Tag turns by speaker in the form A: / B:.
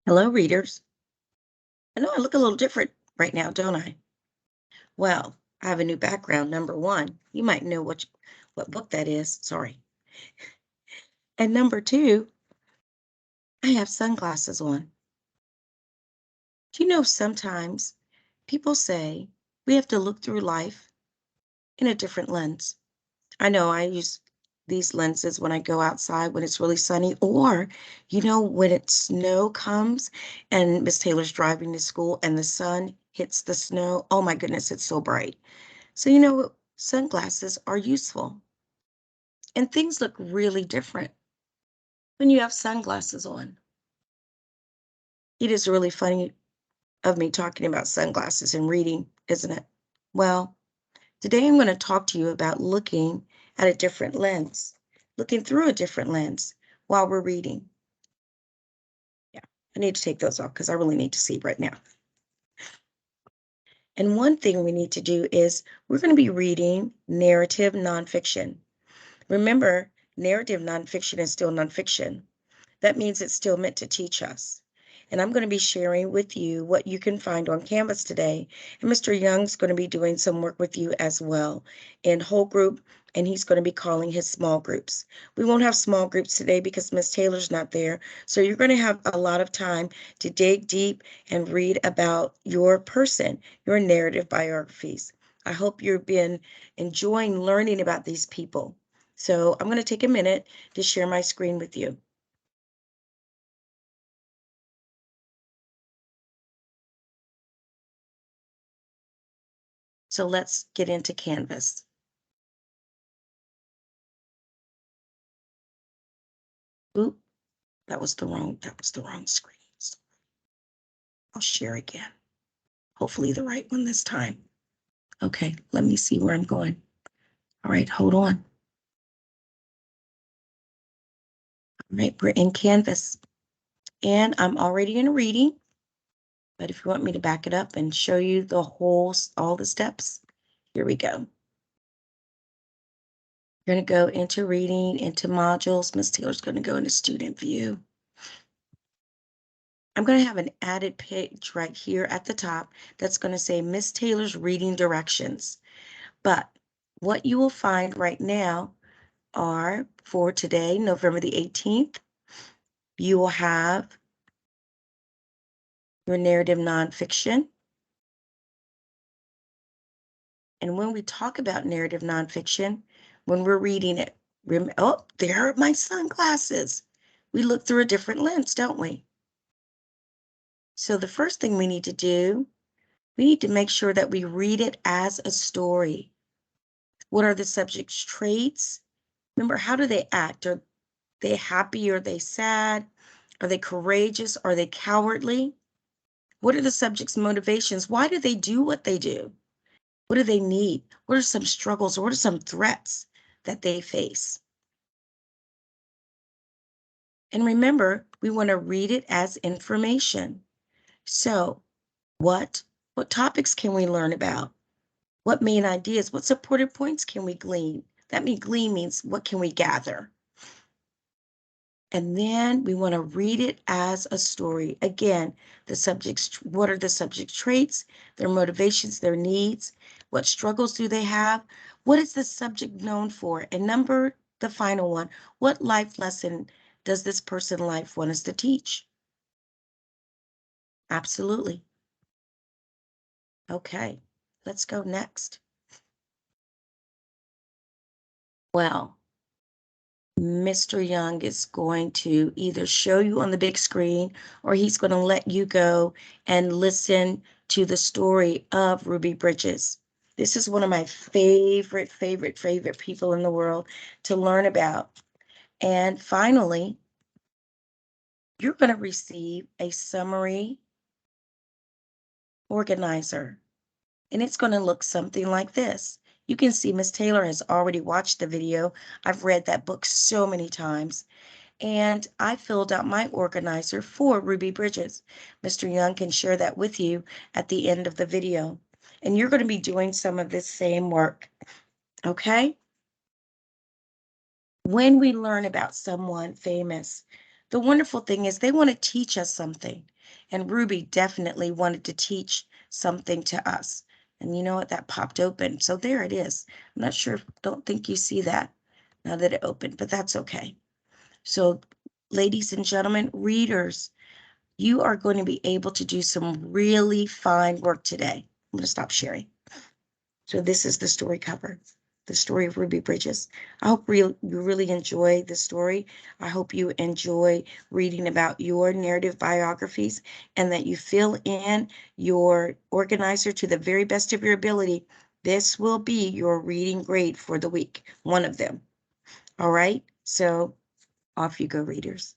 A: Hello, readers. I know I look a little different right now, don't I? Well, I have a new background, number one. You might know what book that is. Sorry. And number two, I have sunglasses on. Do you know sometimes people say we have to look through life in a different lens? I know I use these lenses when I go outside when it's really sunny, or, when snow comes and Miss Taylor's driving to school and the sun hits the snow. Oh my goodness, it's so bright. So, sunglasses are useful and things look really different when you have sunglasses on. It is really funny of me talking about sunglasses and reading, isn't it? Well, today I'm going to talk to you about looking at a different lens, looking through a different lens while we're reading. Yeah, I need to take those off because I really need to see right now. And one thing we need to do is we're going to be reading narrative nonfiction. Remember, narrative nonfiction is still nonfiction. That means it's still meant to teach us. And I'm going to be sharing with you what you can find on Canvas today. And Mr. Young's going to be doing some work with you as well in whole group, and he's going to be calling his small groups. We won't have small groups today because Miss Taylor's not there. So you're going to have a lot of time to dig deep and read about your person, your narrative biographies. I hope you've been enjoying learning about these people. So I'm going to take a minute to share my screen with you. So let's get into Canvas. Oop, that was the wrong screen. I'll share again. Hopefully the right one this time. Okay, let me see where I'm going. All right, hold on. All right, we're in Canvas. And I'm already in a reading. But if you want me to back it up and show you all the steps, here we go. You're going to go into reading, into modules. Miss Taylor's going to go into student view. I'm going to have an added page right here at the top that's going to say Miss Taylor's reading directions. But what you will find right now are for today, November the 18th, you will have your narrative nonfiction. And when we talk about narrative nonfiction, when we're reading it, oh, there are my sunglasses. We look through a different lens, don't we? So the first thing we need to do, we need to make sure that we read it as a story. What are the subject's traits? Remember, how do they act? Are they happy? Are they sad? Are they courageous? Are they cowardly? What are the subject's motivations? Why do they do what they do? What do they need? What are some struggles? What are some threats that they face? And remember, we want to read it as information. So what topics can we learn about? What main ideas, what supported points can we glean? Glean means what can we gather? And then we want to read it as a story. Again, what are the subject's traits, their motivations, their needs? What struggles do they have? What is the subject known for? And the final one, what life lesson does this person in life want us to teach? Absolutely. Okay, let's go next. Well, Mr. Young is going to either show you on the big screen or he's going to let you go and listen to the story of Ruby Bridges. This is one of my favorite people in the world to learn about. And finally, you're going to receive a summary organizer, and it's going to look something like this. You can see Miss Taylor has already watched the video. I've read that book so many times. And I filled out my organizer for Ruby Bridges. Mr. Young can share that with you at the end of the video. And you're going to be doing some of this same work, okay? When we learn about someone famous, the wonderful thing is they want to teach us something. And Ruby definitely wanted to teach something to us. And you know what? That popped open. So there it is. I'm not sure, don't think you see that now that it opened, but that's okay. So, ladies and gentlemen, readers, you are going to be able to do some really fine work today. I'm going to stop sharing. So this is the story cover, the story of Ruby Bridges. I hope you really enjoy the story. I hope you enjoy reading about your narrative biographies and that you fill in your organizer to the very best of your ability. This will be your reading grade for the week, one of them. All right, so off you go, readers.